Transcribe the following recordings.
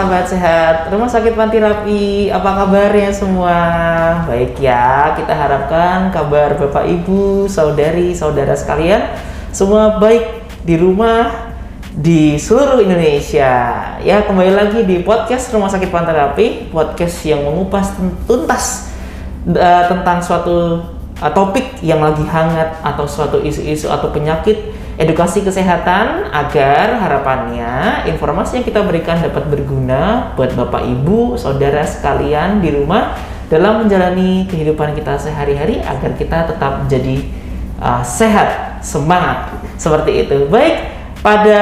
sahabat sehat Rumah Sakit Panti Rapih, apa kabarnya semua? Baik ya, kita harapkan kabar Bapak Ibu, saudari, saudara sekalian semua baik di rumah, di seluruh Indonesia. Ya, kembali lagi di podcast Rumah Sakit Panti Rapih, podcast yang mengupas tuntas tentang suatu topik yang lagi hangat atau suatu isu-isu atau penyakit, edukasi kesehatan, agar harapannya informasi yang kita berikan dapat berguna buat Bapak Ibu, saudara sekalian di rumah dalam menjalani kehidupan kita sehari-hari agar kita tetap menjadi sehat, semangat, seperti itu. Baik, pada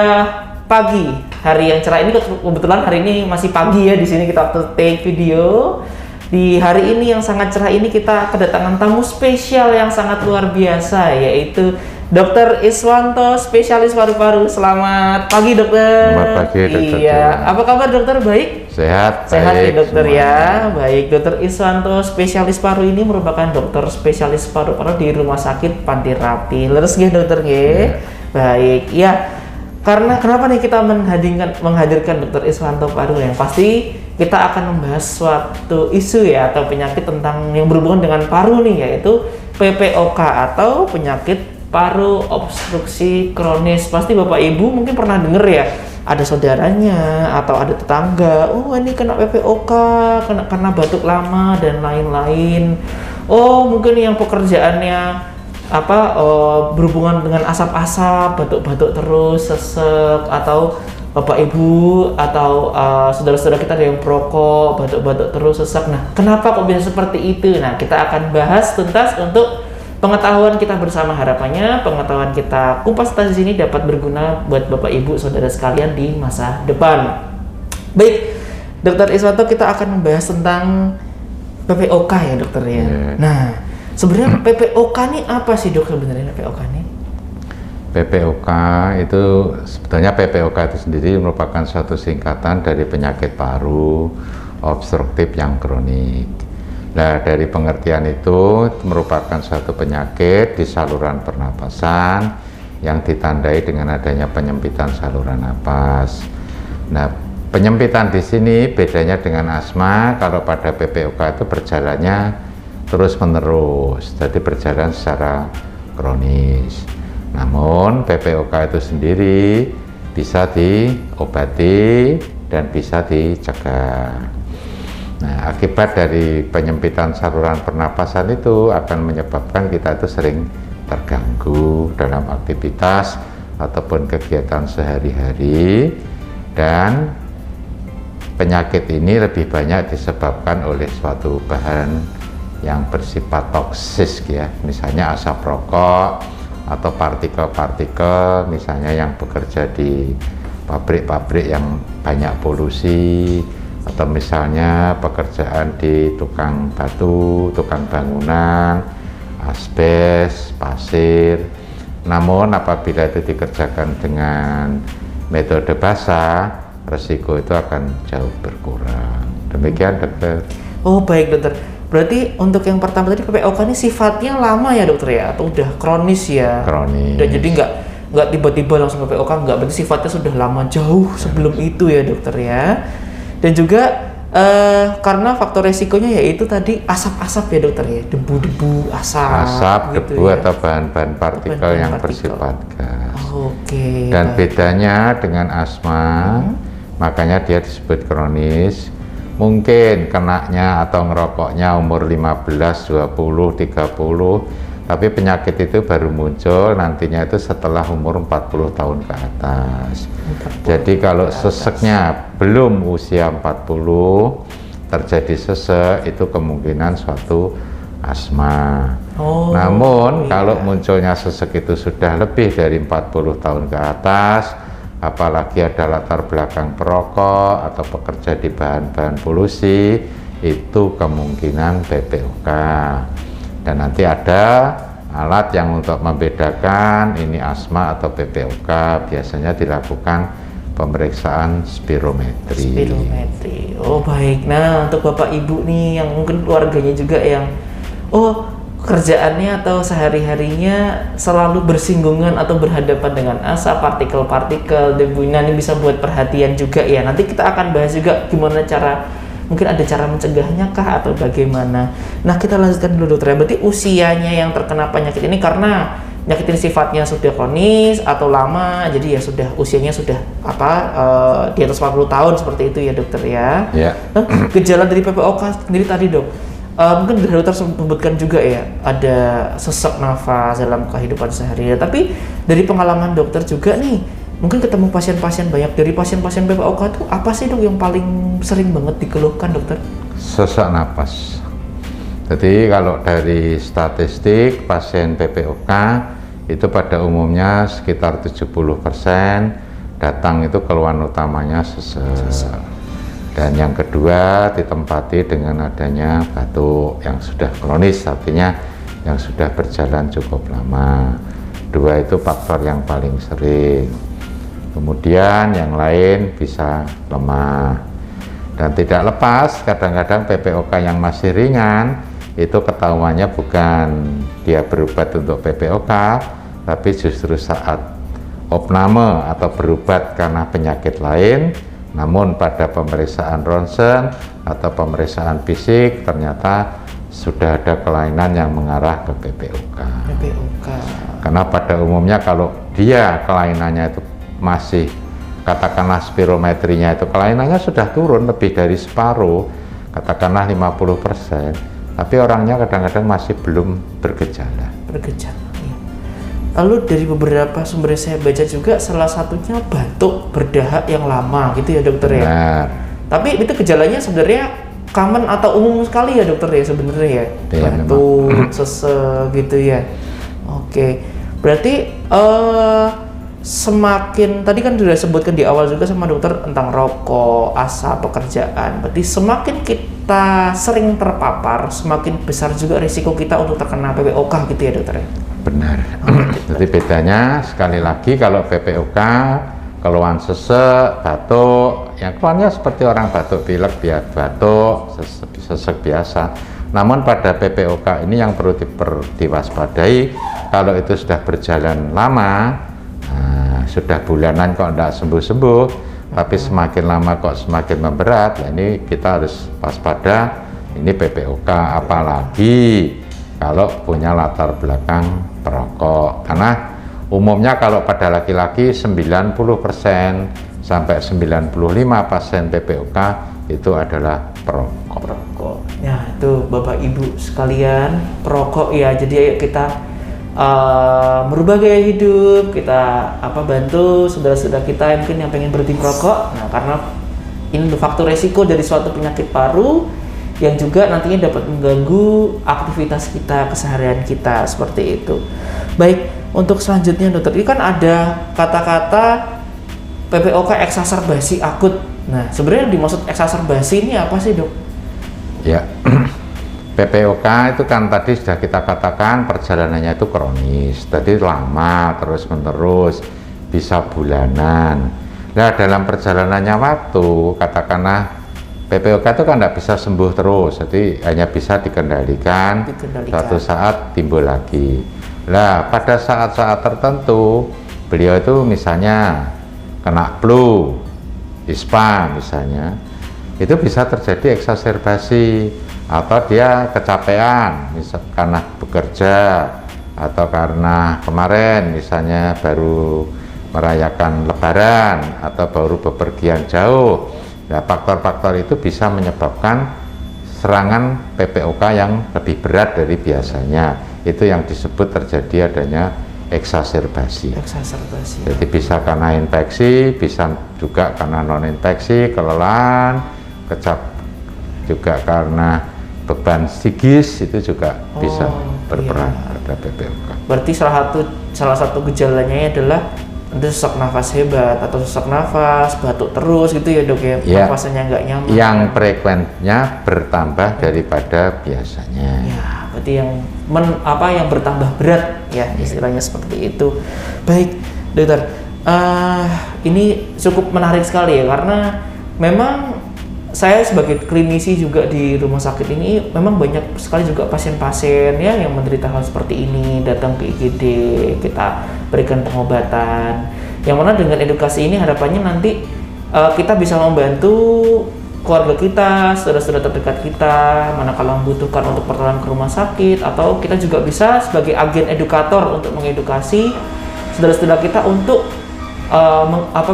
pagi hari yang cerah ini, kebetulan hari ini masih pagi ya di sini kita take video. Di hari ini yang sangat cerah ini kita kedatangan tamu spesial yang sangat luar biasa, yaitu Dr. Iswanto, spesialis paru-paru. Selamat pagi, dokter. Selamat pagi, dokter. Iya, apa kabar dokter? Baik? Sehat, Sehat baik, ya dokter semuanya. ya. Baik, Dr. Iswanto, spesialis paru ini merupakan dokter spesialis paru-paru di Rumah Sakit Panti Rapih. Leres nggih dokter nggih? Ya. Baik, ya. Karena kenapa nih kita menghadirkan Dr. Iswanto Paru, yang pasti kita akan membahas suatu isu ya atau penyakit tentang yang berhubungan dengan paru nih, yaitu PPOK atau penyakit paru obstruksi kronis. Pasti Bapak Ibu mungkin pernah dengar ya, ada saudaranya atau ada tetangga, oh ini kena PPOK, karena batuk lama dan lain-lain. Oh mungkin yang pekerjaannya berhubungan dengan asap-asap, batuk-batuk terus, sesek, atau Bapak Ibu atau saudara-saudara kita ada yang perokok, batuk-batuk terus, sesek. Nah, kenapa kok bisa seperti itu? Nah, kita akan bahas tuntas untuk pengetahuan kita bersama. Harapannya pengetahuan kita kupas tuntas di sini dapat berguna buat Bapak Ibu saudara sekalian di masa depan. Baik, Dokter Iswanto, kita akan membahas tentang PPOK ya dokter ya. Yeah. Nah, sebenarnya PPOK ini apa sih dok sebenarnya PPOK ini? PPOK itu sebetulnya PPOK itu sendiri merupakan suatu singkatan dari penyakit paru obstruktif yang kronik. Nah, dari pengertian itu merupakan suatu penyakit di saluran pernapasan yang ditandai dengan adanya penyempitan saluran napas. Nah, penyempitan di sini bedanya dengan asma. Kalau pada PPOK itu berjalannya terus-menerus, jadi berjalan secara kronis. Namun PPOK itu sendiri bisa diobati dan bisa dicegah. Nah, akibat dari penyempitan saluran pernapasan itu akan menyebabkan kita itu sering terganggu dalam aktivitas ataupun kegiatan sehari-hari, dan penyakit ini lebih banyak disebabkan oleh suatu bahan yang bersifat toksis ya, misalnya asap rokok atau partikel-partikel misalnya yang bekerja di pabrik-pabrik yang banyak polusi, atau misalnya pekerjaan di tukang batu, tukang bangunan, asbes, pasir. Namun apabila itu dikerjakan dengan metode basah, resiko itu akan jauh berkurang. Demikian dokter. Oh baik dokter. Berarti untuk yang pertama tadi PPOK ini sifatnya lama ya dokter ya, atau udah kronis ya? Kronis. Dan jadi nggak tiba-tiba langsung PPOK, nggak, berarti sifatnya sudah lama jauh sebelum itu ya dokter ya. Dan juga karena faktor resikonya yaitu tadi asap-asap ya dokter ya, debu-debu, asap, gitu debu ya. atau bahan-bahan partikel Bahan-bahan yang partikel. bersifat gas. Oke. Dan baik. bedanya dengan asma, makanya dia disebut kronis. Mungkin kenanya atau ngerokoknya umur 15, 20, 30, tapi penyakit itu baru muncul nantinya itu setelah umur 40 tahun ke atas. 40 Jadi kalau ke atas. seseknya belum usia 40 terjadi sesek, itu kemungkinan suatu asma. Oh, Namun iya. kalau munculnya sesek itu sudah lebih dari 40 tahun ke atas, apalagi ada latar belakang perokok atau pekerja di bahan-bahan polusi, itu kemungkinan PPOK. Dan nanti ada alat yang untuk membedakan ini asma atau PPOK, biasanya dilakukan pemeriksaan spirometri. Spirometri. Oh baik. Nah untuk Bapak Ibu nih yang mungkin keluarganya juga yang pekerjaannya atau sehari-harinya selalu bersinggungan atau berhadapan dengan asap, partikel-partikel, debu. Nah, ini bisa buat perhatian juga ya. Nanti kita akan bahas juga gimana cara, mungkin ada cara mencegahnya kah atau bagaimana. Nah, kita lanjutkan dulu dokter. Berarti usianya yang terkena penyakit ini karena penyakit ini sifatnya sudah kronis atau lama, jadi ya sudah usianya sudah di atas 40 tahun seperti itu ya dokter ya. Nah, gejala dari PPOK sendiri tadi dok, mungkin dokter sebutkan juga ya ada sesak nafas dalam kehidupan sehari-hari. Tapi dari pengalaman dokter juga nih, mungkin ketemu pasien-pasien banyak, dari pasien-pasien PPOK itu apa sih dok yang paling sering banget dikeluhkan dokter? Sesak napas. Jadi kalau dari statistik pasien PPOK itu pada umumnya sekitar 70% datang itu keluhan utamanya sesak. Dan yang kedua ditempati dengan adanya batuk yang sudah kronis, artinya yang sudah berjalan cukup lama. Dua itu faktor yang paling sering. Kemudian yang lain bisa lemah. Dan tidak lepas kadang-kadang PPOK yang masih ringan itu ketahuannya bukan dia berobat untuk PPOK, tapi justru saat opname atau berobat karena penyakit lain, namun pada pemeriksaan ronsen atau pemeriksaan fisik ternyata sudah ada kelainan yang mengarah ke PPOK. Karena pada umumnya kalau dia kelainannya itu masih, katakanlah spirometrinya itu kelainannya sudah turun lebih dari separuh, katakanlah 50%, tapi orangnya kadang-kadang masih belum bergejala. Ya. Lalu dari beberapa sumber yang saya baca juga salah satunya batuk berdahak yang lama gitu ya dokter ya. Benar. Tapi itu gejalanya sebenarnya common atau umum sekali ya dokter ya sebenarnya ya. Batuk, sesek gitu ya. Oke. Berarti semakin tadi kan sudah sebutkan di awal juga sama dokter tentang rokok, asap, pekerjaan. Berarti semakin kita sering terpapar, semakin besar juga risiko kita untuk terkena PPOK gitu ya dokter ya? Benar. Jadi bedanya sekali lagi kalau PPOK keluhan sesek, batuk, yang keluhannya seperti orang batuk pilek, batuk, sesek biasa. Namun pada PPOK ini yang perlu diwaspadai, kalau itu sudah berjalan lama, sudah bulanan kok tidak sembuh-sembuh, tapi semakin lama kok semakin memberat, nah ini kita harus waspada, ini PPOK, apalagi kalau punya latar belakang perokok. Karena umumnya kalau pada laki-laki 90% sampai 95% PPOK itu adalah perokok. Ya itu Bapak Ibu sekalian, perokok ya. Jadi ayo kita merubah gaya hidup, kita bantu saudara-saudara kita yang mungkin yang pengen berhenti merokok. Nah, karena ini faktor resiko dari suatu penyakit paru yang juga nantinya dapat mengganggu aktivitas kita, keseharian kita seperti itu. Baik, untuk selanjutnya dokter, ini kan ada kata-kata PPOK eksaserbasi akut. Nah, sebenarnya yang dimaksud eksaserbasi ini apa sih dok? Ya. PPOK itu kan tadi sudah kita katakan perjalanannya itu kronis, jadi lama terus-menerus, bisa bulanan. Nah dalam perjalanannya waktu, katakanlah PPOK itu kan tidak bisa sembuh terus, jadi hanya bisa dikendalikan. Suatu saat timbul lagi. Nah pada saat-saat tertentu, beliau itu misalnya kena flu, ispa misalnya, itu bisa terjadi eksaserbasi. Atau dia kecapean karena bekerja, atau karena kemarin misalnya baru merayakan lebaran atau baru bepergian jauh. Nah, faktor-faktor itu bisa menyebabkan serangan PPOK yang lebih berat dari biasanya. Itu yang disebut terjadi adanya eksaserbasi. Jadi bisa karena infeksi, bisa juga karena non-infeksi, kelelahan, juga karena beban psikis, itu juga bisa berperan pada PPOK. Berarti salah satu gejalanya adalah sesak nafas hebat atau sesak nafas, batuk terus gitu ya dok ya, nafasnya nggak nyaman. Yang frekuensinya bertambah daripada biasanya. Ya, berarti yang bertambah berat ya istilahnya seperti itu. Baik dokter, ini cukup menarik sekali ya karena memang saya sebagai klinisi juga di rumah sakit ini memang banyak sekali juga pasien-pasien ya yang menderita hal seperti ini datang ke IGD, kita berikan pengobatan. Yang mana dengan edukasi ini harapannya nanti kita bisa membantu keluarga kita, saudara-saudara terdekat kita, manakala membutuhkan untuk pertolongan ke rumah sakit, atau kita juga bisa sebagai agen edukator untuk mengedukasi saudara-saudara kita untuk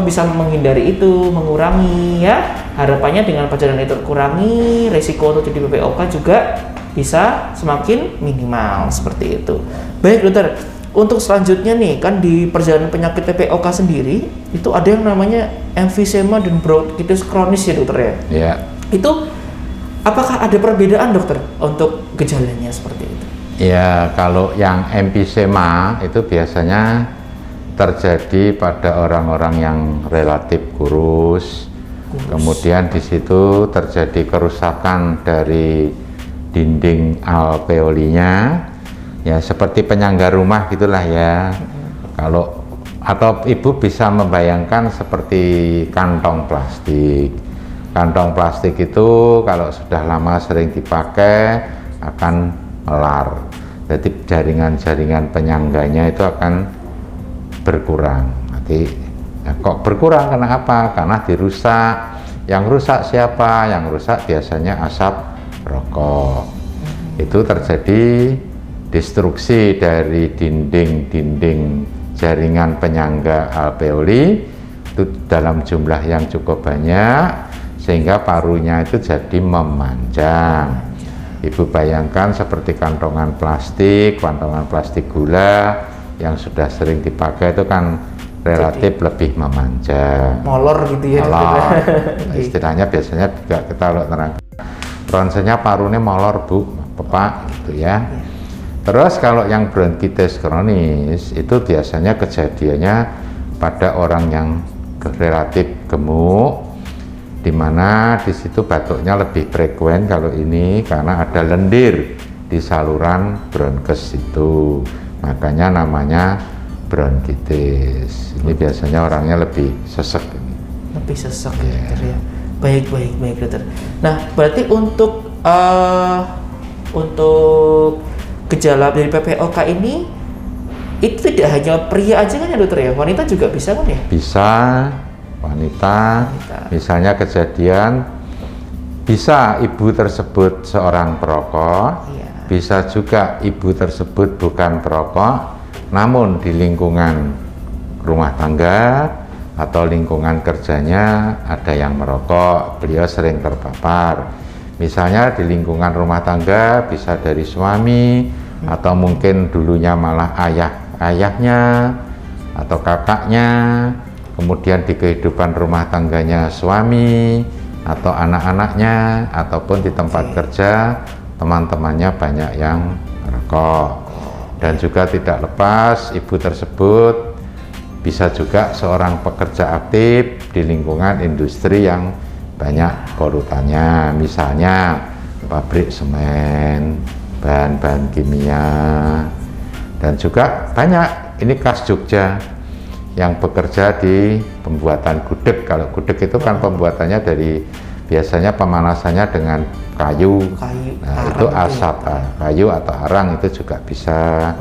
bisa menghindari itu, mengurangi ya. Harapannya dengan perjalanan itu kurangi, resiko untuk jadi PPOK juga bisa semakin minimal seperti itu. Baik dokter, untuk selanjutnya nih kan di perjalanan penyakit PPOK sendiri itu ada yang namanya emfisema dan bronkitis kronis ya dokter ya. Iya. Itu apakah ada perbedaan dokter untuk gejalanya seperti itu? Ya, kalau yang emfisema itu biasanya terjadi pada orang-orang yang relatif kurus. Kemudian di situ terjadi kerusakan dari dinding alveolinya, ya seperti penyangga rumah gitulah ya. Kalau atau ibu bisa membayangkan seperti kantong plastik. Kantong plastik itu kalau sudah lama sering dipakai akan melar. Jadi jaringan-jaringan penyangganya itu akan berkurang. Nanti ya, kok berkurang karena apa? Karena dirusak. Yang rusak siapa? Yang rusak biasanya asap rokok. Itu terjadi destruksi dari dinding-dinding jaringan penyangga alveoli itu dalam jumlah yang cukup banyak sehingga parunya itu jadi memanjang. Ibu bayangkan seperti kantongan plastik gula yang sudah sering dipakai itu kan relatif lebih memanjang, molor gitu ya. Molor. Istilahnya biasanya juga kita kalau terang ronsennya parunya molor bu, Bapak gitu ya. Terus kalau yang bronkitis kronis itu biasanya kejadiannya pada orang yang relatif gemuk, di mana di situ batuknya lebih frekuen kalau ini karena ada lendir di saluran bronkes itu. Makanya namanya bronkitis. Ini biasanya orangnya lebih sesek. Lebih sesek ya dokter ya. Baik dokter. Nah berarti untuk gejala dari PPOK ini itu tidak hanya pria aja kan ya dokter ya, wanita juga bisa kan ya? Bisa, wanita. Misalnya kejadian bisa ibu tersebut seorang perokok. Iya. Bisa juga ibu tersebut bukan perokok, namun di lingkungan rumah tangga atau lingkungan kerjanya ada yang merokok, beliau sering terpapar. Misalnya di lingkungan rumah tangga bisa dari suami atau mungkin dulunya malah ayahnya atau kakaknya, kemudian di kehidupan rumah tangganya suami atau anak-anaknya, ataupun di tempat kerja teman-temannya banyak yang merokok. Dan juga tidak lepas ibu tersebut bisa juga seorang pekerja aktif di lingkungan industri yang banyak polutannya, misalnya pabrik semen, bahan-bahan kimia, dan juga banyak ini khas Jogja yang bekerja di pembuatan gudeg. Kalau gudeg itu kan pembuatannya dari biasanya pemanasannya dengan kayu. Nah, itu asap kayu atau arang itu juga bisa.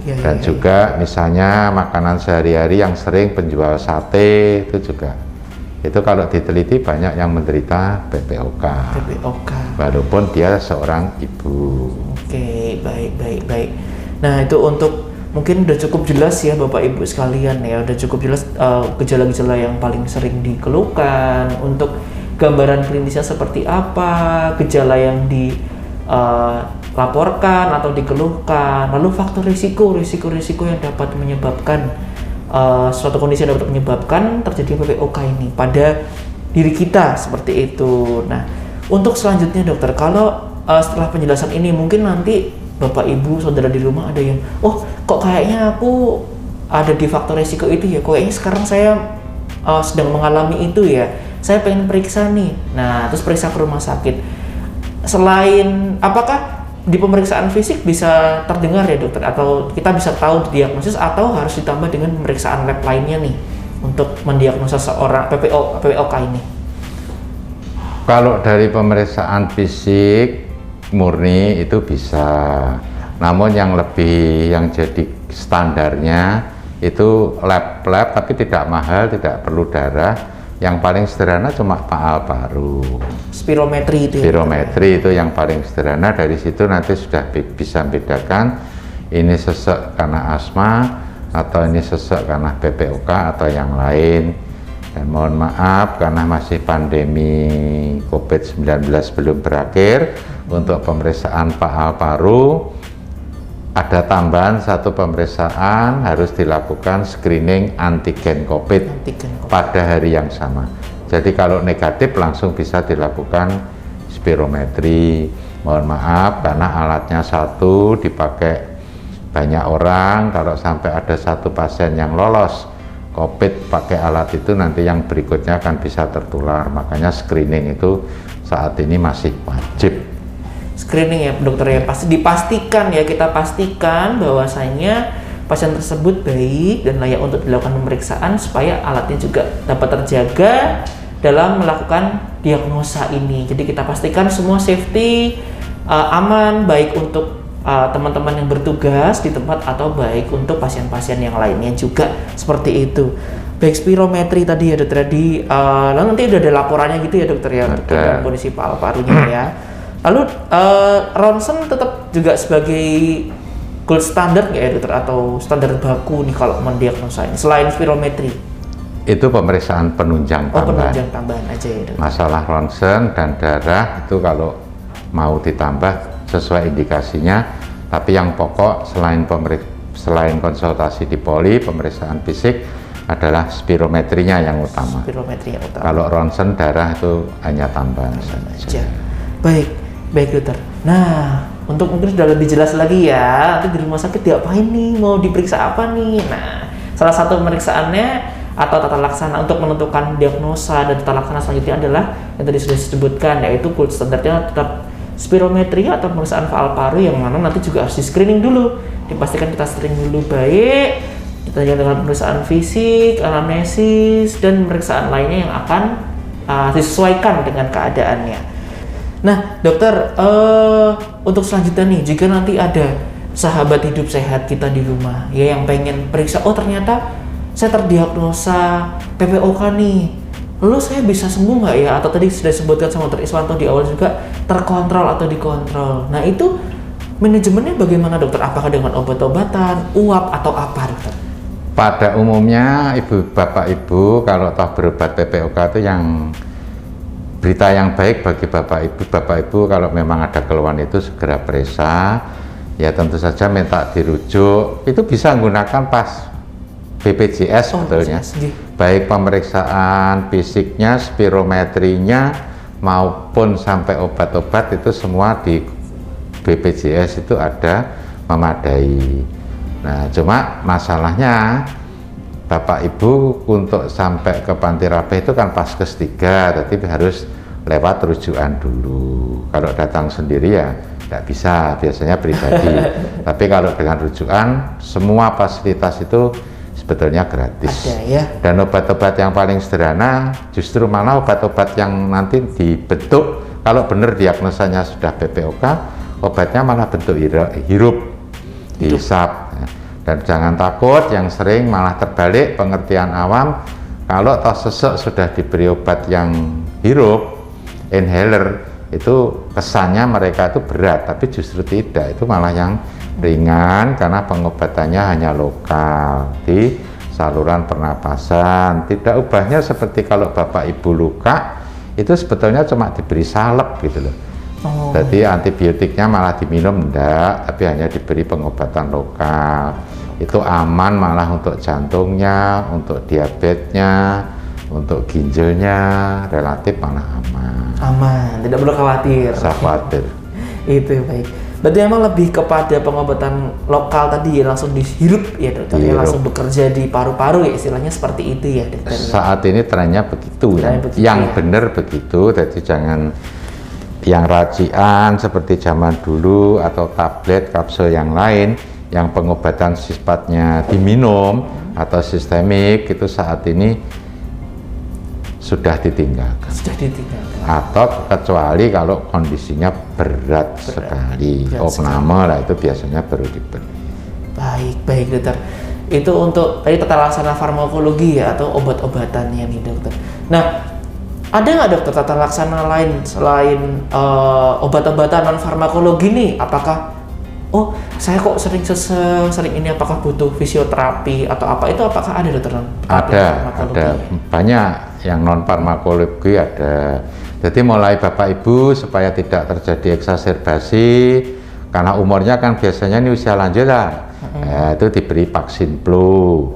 Dan juga misalnya makanan sehari-hari yang sering penjual sate itu juga. Itu kalau diteliti banyak yang menderita PPOK. Walaupun dia seorang ibu. Oke, baik. Nah, itu untuk mungkin udah cukup jelas ya Bapak Ibu sekalian ya, udah cukup jelas gejala-gejala yang paling sering dikeluhkan, untuk gambaran klinisnya seperti apa, gejala yang dilaporkan atau dikeluhkan, lalu faktor risiko yang dapat menyebabkan suatu kondisi yang dapat menyebabkan terjadi PPOK ini pada diri kita seperti itu. Nah, untuk selanjutnya dokter, kalau setelah penjelasan ini mungkin nanti Bapak Ibu saudara di rumah ada yang, oh kok kayaknya aku ada di faktor risiko itu ya, kayaknya sekarang saya sedang mengalami itu ya, saya pengen periksa nih. Nah, terus periksa ke rumah sakit. Selain apakah di pemeriksaan fisik bisa terdengar ya dokter, atau kita bisa tahu diagnosis, atau harus ditambah dengan pemeriksaan lab lainnya nih untuk mendiagnosa seorang PPOK ini? Kalau dari pemeriksaan fisik murni itu bisa, namun yang jadi standarnya itu lab tapi tidak mahal, tidak perlu darah. Yang paling sederhana cuma paal paru. Spirometri itu. Spirometri itu yang paling sederhana. Dari situ nanti sudah bisa membedakan ini sesek karena asma atau ini sesek karena PPOK atau yang lain. Dan mohon maaf karena masih pandemi COVID-19 belum berakhir, untuk pemeriksaan paal paru ada tambahan satu pemeriksaan, harus dilakukan screening antigen COVID pada hari yang sama. Jadi kalau negatif langsung bisa dilakukan spirometri. Mohon maaf karena alatnya satu dipakai banyak orang, kalau sampai ada satu pasien yang lolos COVID pakai alat itu, nanti yang berikutnya akan bisa tertular. Makanya screening itu saat ini masih wajib. Screening ya dokter ya, pasti dipastikan ya, kita pastikan bahwasanya pasien tersebut baik dan layak untuk dilakukan pemeriksaan supaya alatnya juga dapat terjaga dalam melakukan diagnosa ini. Jadi kita pastikan semua safety, aman, baik untuk teman-teman yang bertugas di tempat atau baik untuk pasien-pasien yang lainnya juga seperti itu. Baik spirometri tadi ya dokter, lalu nanti udah ada laporannya gitu ya dokter ya terkait kondisi paru-parunya ya. Lalu ronsen tetap juga sebagai gold standard nggak ya dokter, atau standar baku nih kalau mendiagnosa ini selain spirometri? Itu pemeriksaan penunjang tambahan. Penunjang tambahan aja ya dokter. Masalah ronsen dan darah itu kalau mau ditambah sesuai indikasinya, tapi yang pokok selain konsultasi di poli, pemeriksaan fisik adalah spirometrinya yang utama. Spirometri yang utama. Kalau ronsen darah itu hanya tambahan saja. Baik dokter. Nah, untuk mungkin sudah lebih jelas lagi ya, nanti di rumah sakit diapain nih, mau diperiksa apa nih. Nah, salah satu pemeriksaannya atau tata laksana untuk menentukan diagnosa dan tata laksana selanjutnya adalah yang tadi sudah disebutkan, yaitu gold standarnya tetap spirometri atau pemeriksaan paal paru, yang mana nanti juga harus di screening dulu, dipastikan kita screening dulu baik, kita dengan pemeriksaan fisik, anamnesis, dan pemeriksaan lainnya yang akan disesuaikan dengan keadaannya. Nah dokter, untuk selanjutnya nih, jika nanti ada sahabat hidup sehat kita di rumah ya yang pengen periksa, oh ternyata saya terdiagnosa PPOK nih, lalu saya bisa sembuh nggak ya? Atau tadi sudah disebutkan sama Dr. Iswanto di awal juga, terkontrol atau dikontrol. Nah itu manajemennya bagaimana dokter? Apakah dengan obat-obatan, uap atau apa dokter? Pada umumnya Bapak Ibu kalau toh berobat PPOK itu yang berita yang baik bagi Bapak Ibu kalau memang ada keluhan itu segera periksa. Ya tentu saja minta dirujuk, itu bisa menggunakan pas BPJS sebetulnya. Baik pemeriksaan fisiknya, spirometrinya maupun sampai obat-obat itu semua di BPJS itu ada memadai. Nah, cuma masalahnya Bapak Ibu untuk sampai ke panti rapih itu kan Paskes 3, tapi harus lewat rujukan dulu. Kalau datang sendiri ya tidak bisa, biasanya pribadi. Tapi kalau dengan rujukan, semua fasilitas itu sebetulnya gratis. Ada, ya? Dan obat-obat yang paling sederhana justru malah obat-obat yang nanti dibentuk, kalau benar diagnosanya sudah PPOK, obatnya malah bentuk hirup, dihisap. Dan jangan takut, yang sering malah terbalik pengertian awam, kalau toh sesek sudah diberi obat yang hirup, inhaler, itu kesannya mereka itu berat, tapi justru tidak, itu malah yang ringan karena pengobatannya hanya lokal di saluran pernapasan. Tidak ubahnya seperti kalau Bapak Ibu luka, itu sebetulnya cuma diberi salep gitu loh. Jadi antibiotiknya malah diminum enggak, tapi hanya diberi pengobatan lokal. Itu aman malah untuk jantungnya, untuk diabetesnya, untuk ginjalnya, relatif malah aman. Aman, tidak perlu khawatir. Tidak khawatir. Itu baik. Berarti memang lebih kepada pengobatan lokal tadi ya, langsung dihirup ya dokter, ya, langsung bekerja di paru-paru ya, istilahnya seperti itu ya dokter. Saat ini trennya begitu ya. Yang benar begitu, jadi jangan yang racian seperti zaman dulu atau tablet kapsul yang lain yang pengobatan sifatnya diminum atau sistemik, itu saat ini sudah ditinggalkan. Sudah ditinggalkan. Atau kecuali kalau kondisinya berat sekali, opname lah itu biasanya baru diberi. Baik dokter. Itu untuk tadi tata laksana farmakologi ya, atau obat-obatannya nih dokter. Nah, ada nggak dokter tata laksana lain selain obat-obatan non farmakologi nih? Apakah saya kok sering ini, apakah butuh fisioterapi atau apa? Itu apakah ada dokter? Ada banyak yang non farmakologi ada. Jadi mulai Bapak Ibu supaya tidak terjadi eksaserbasi, karena umurnya kan biasanya ini usia lanjut lah, itu diberi vaksin flu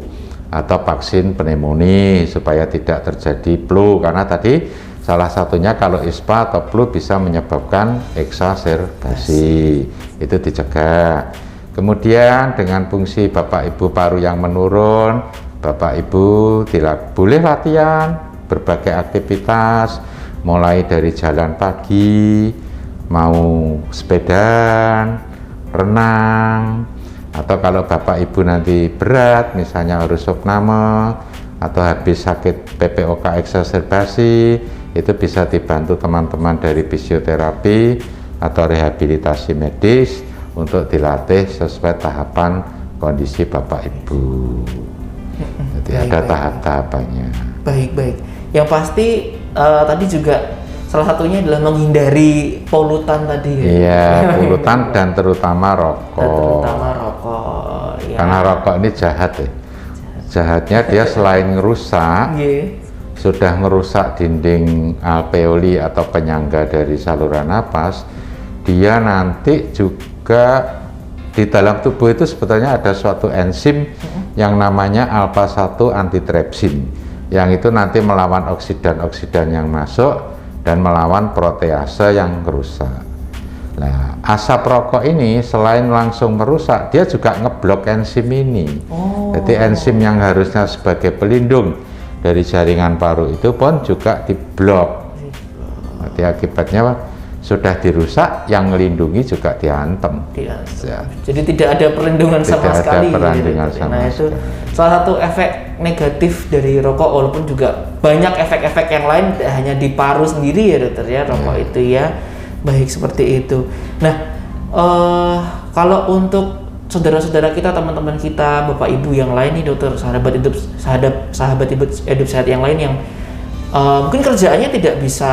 atau vaksin pneumonia supaya tidak terjadi flu, karena tadi salah satunya kalau ISPA atau flu bisa menyebabkan eksaserbasi, itu dicegah. Kemudian dengan fungsi Bapak Ibu paru yang menurun, Bapak Ibu boleh latihan berbagai aktivitas, mulai dari jalan pagi, mau sepedaan, renang, atau kalau Bapak Ibu nanti berat, misalnya harus opname atau habis sakit PPOK eksaserbasi, itu bisa dibantu teman-teman dari fisioterapi atau rehabilitasi medis untuk dilatih sesuai tahapan kondisi Bapak Ibu. Jadi ada tahap-tahapannya. Baik. Yang pasti tadi juga salah satunya adalah menghindari polutan tadi. Iya, polutan dan terutama rokok. Ya. Karena rokok ini jahat ya. Jahatnya dia selain ngerusak, sudah merusak dinding alveoli atau penyangga dari saluran napas, dia nanti juga di dalam tubuh itu sebetulnya ada suatu enzim yang namanya alpha 1 antitrypsin, yang itu nanti melawan oksidan-oksidan yang masuk dan melawan protease yang rusak. Nah, asap rokok ini selain langsung merusak, dia juga ngeblok enzim ini. Jadi enzim yang harusnya sebagai pelindung dari jaringan paru itu pun juga diblok. Jadi akibatnya sudah dirusak, yang melindungi juga diantem. Ya. Jadi tidak ada perlindungan sama sekali. Itu salah satu efek negatif dari rokok, walaupun juga banyak efek-efek yang lain, hanya di paru sendiri ya dokter ya, rokok itu ya. Baik, seperti itu. Nah, kalau untuk saudara-saudara kita, teman-teman kita, bapak ibu yang lain nih dokter, sahabat hidup sehat yang lain yang mungkin kerjaannya tidak bisa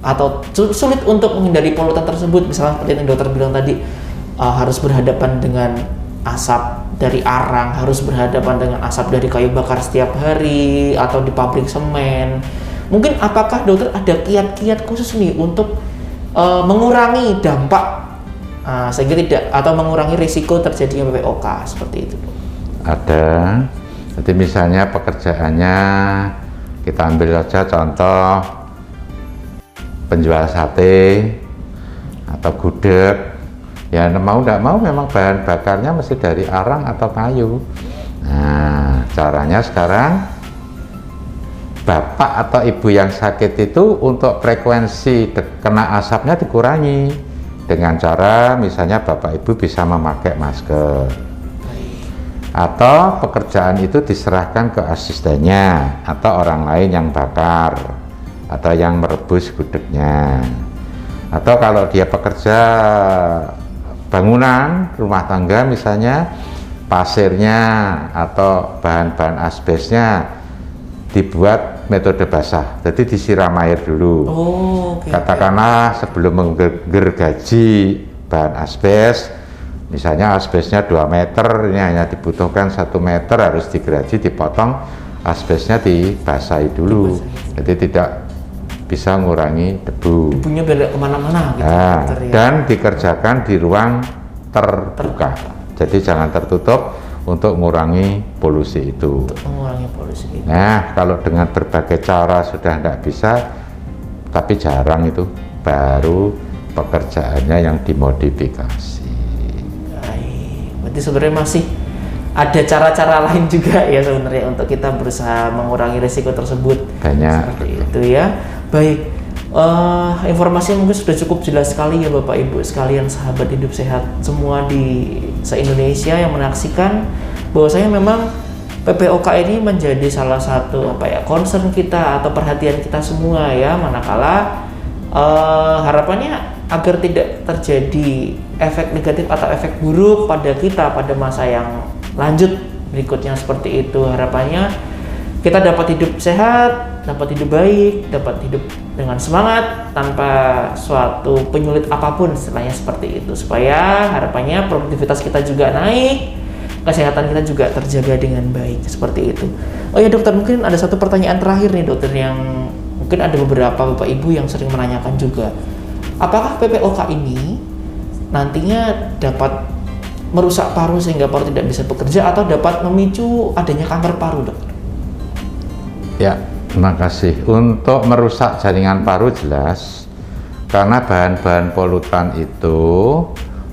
atau sulit untuk menghindari polutan tersebut, misalnya seperti yang dokter bilang tadi, harus berhadapan dengan asap dari arang, harus berhadapan dengan asap dari kayu bakar setiap hari atau di pabrik semen. Mungkin apakah dokter ada kiat-kiat khusus nih untuk mengurangi dampak sehingga tidak, atau mengurangi risiko terjadinya PPOK seperti itu? Ada. Jadi misalnya pekerjaannya, kita ambil saja contoh penjual sate atau gudeg, ya mau tidak mau memang bahan bakarnya mesti dari arang atau kayu. Nah, caranya sekarang bapak atau ibu yang sakit itu untuk frekuensi kena asapnya dikurangi dengan cara misalnya bapak ibu bisa memakai masker, atau pekerjaan itu diserahkan ke asistennya atau orang lain yang bakar atau yang merebus gudegnya. Atau kalau dia pekerja bangunan rumah tangga misalnya, pasirnya atau bahan-bahan asbesnya dibuat metode basah, jadi disiram air dulu. Katakanlah sebelum menggergaji bahan asbes, misalnya asbesnya 2 meter, ini hanya dibutuhkan 1 meter, harus digergaji, dipotong, asbesnya dibasahi dulu, jadi tidak bisa mengurangi debu. Debunya biar kemana-mana gitu. Nah, dan dikerjakan di ruang terbuka, jadi jangan tertutup untuk mengurangi polusi itu. Nah, kalau dengan berbagai cara sudah tidak bisa, tapi jarang itu, baru pekerjaannya yang dimodifikasi. Baik, berarti sebenarnya masih ada cara-cara lain juga ya sebenarnya untuk kita berusaha mengurangi risiko tersebut. Banyak. Seperti itu ya. Baik, informasi mungkin sudah cukup jelas sekali ya Bapak Ibu sekalian, sahabat hidup sehat semua di se-Indonesia yang menyaksikan, bahwasanya memang PPOK ini menjadi salah satu concern kita atau perhatian kita semua ya, manakala harapannya agar tidak terjadi efek negatif atau efek buruk pada kita pada masa yang lanjut berikutnya seperti itu. Harapannya kita dapat hidup sehat, dapat hidup baik, dapat hidup dengan semangat tanpa suatu penyulit apapun istilahnya seperti itu, supaya harapannya produktivitas kita juga naik, kesehatan kita juga terjaga dengan baik seperti itu. Oh ya dokter, mungkin ada satu pertanyaan terakhir nih dokter, yang mungkin ada beberapa bapak ibu yang sering menanyakan juga, apakah PPOK ini nantinya dapat merusak paru sehingga paru tidak bisa bekerja atau dapat memicu adanya kanker paru, dokter? Ya, terima kasih. Untuk merusak jaringan paru jelas, karena bahan-bahan polutan itu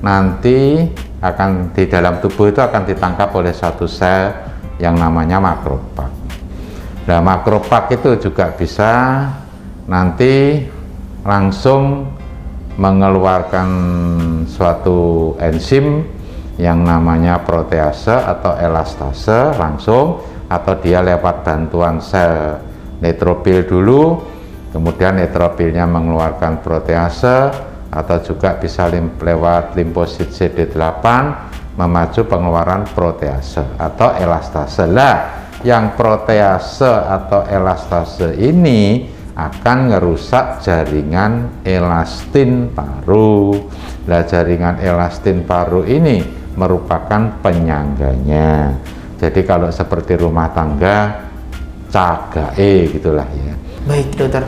nanti akan di dalam tubuh itu akan ditangkap oleh satu sel yang namanya makrofag. Nah, makrofag itu juga bisa nanti langsung mengeluarkan suatu enzim yang namanya protease atau elastase langsung, atau dia lewat bantuan sel neutrophil dulu, kemudian neutrophilnya mengeluarkan protease, atau juga bisa lewat limfosit CD8 memacu pengeluaran protease atau elastase. Lah, yang protease atau elastase ini akan merusak jaringan elastin paru. Lah, jaringan elastin paru ini merupakan penyangganya. Jadi kalau seperti rumah tangga cagae gitulah ya. Baik dokter.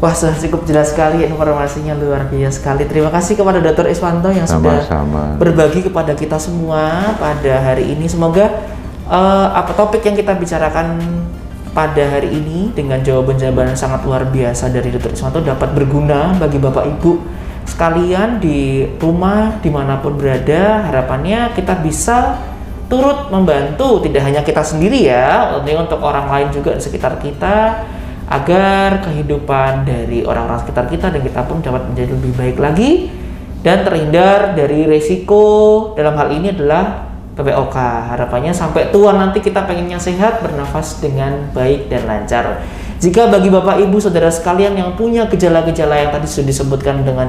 Wah, sudah cukup jelas sekali, informasinya luar biasa sekali. Terima kasih kepada Dr. Iswanto yang sudah berbagi kepada kita semua pada hari ini. Semoga topik yang kita bicarakan pada hari ini dengan jawaban-jawaban yang sangat luar biasa dari Dr. Iswanto dapat berguna bagi Bapak Ibu sekalian di rumah dimanapun berada. Harapannya kita bisa turut membantu, tidak hanya kita sendiri ya, untuk orang lain juga di sekitar kita, agar kehidupan dari orang-orang sekitar kita dan kita pun dapat menjadi lebih baik lagi dan terhindar dari resiko. Dalam hal ini adalah PPOK. Harapannya sampai tua nanti kita pengennya sehat, bernafas dengan baik dan lancar. Jika bagi Bapak Ibu Saudara sekalian yang punya gejala-gejala yang tadi sudah disebutkan dengan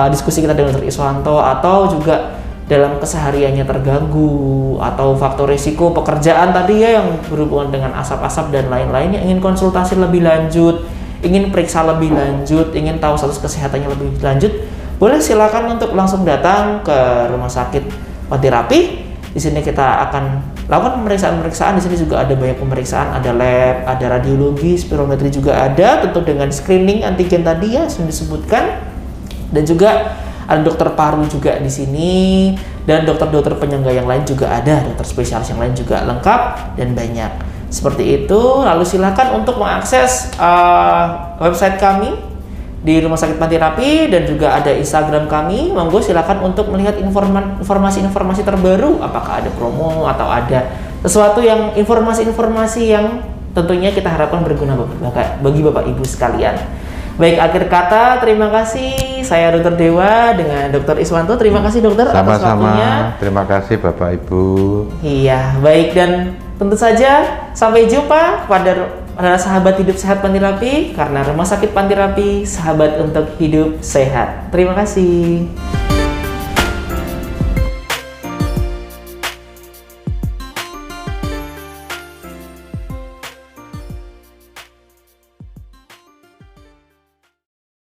diskusi kita dengan Dr. Iswanto, atau juga dalam kesehariannya terganggu, atau faktor risiko pekerjaan tadi ya yang berhubungan dengan asap-asap dan lain-lainnya, ingin konsultasi lebih lanjut, ingin periksa lebih lanjut, ingin tahu status kesehatannya lebih lanjut, boleh silakan untuk langsung datang ke Rumah Sakit Panti Rapih. Di sini kita akan lakukan pemeriksaan-pemeriksaan. Di sini juga ada banyak pemeriksaan, ada lab, ada radiologi, spirometri juga ada, tentu dengan screening antigen tadi ya sudah disebutkan, dan juga ada dokter paru juga di sini, dan dokter-dokter penyangga yang lain juga ada, dokter spesialis yang lain juga lengkap dan banyak. Seperti itu. Lalu silakan untuk mengakses website kami di Rumah Sakit Panti Rapih, dan juga ada Instagram kami. Monggo silakan untuk melihat informasi-informasi terbaru, apakah ada promo atau ada sesuatu yang informasi-informasi yang tentunya kita harapkan berguna bagi Bapak Ibu sekalian. Baik, akhir kata terima kasih. Saya Dr. Dewa dengan Dr. Iswanto. Terima kasih dokter atas waktunya. Terima kasih Bapak Ibu. Iya, baik, dan tentu saja sampai jumpa pada sahabat hidup sehat Panti Rapih, karena Rumah Sakit Panti Rapih, sahabat untuk hidup sehat. Terima kasih.